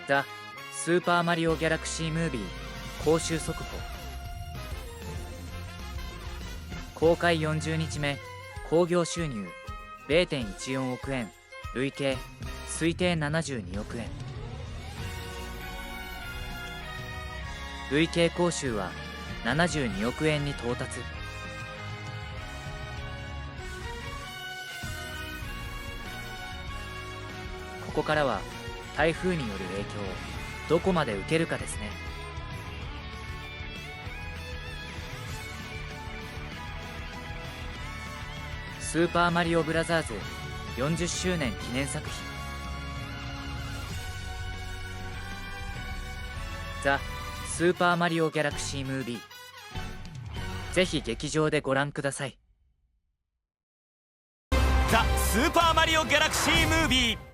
ザ・スーパーマリオギャラクシームービー公衆速報。公開40日目、興行収入 0.14 億円、累計推定72億円。累計興収は72億円に到達。ここからは台風による影響をどこまで受けるかですね。スーパーマリオブラザーズ40周年記念作品ザ・スーパーマリオギャラクシームービー、ぜひ劇場でご覧ください。ザ・スーパーマリオギャラクシームービー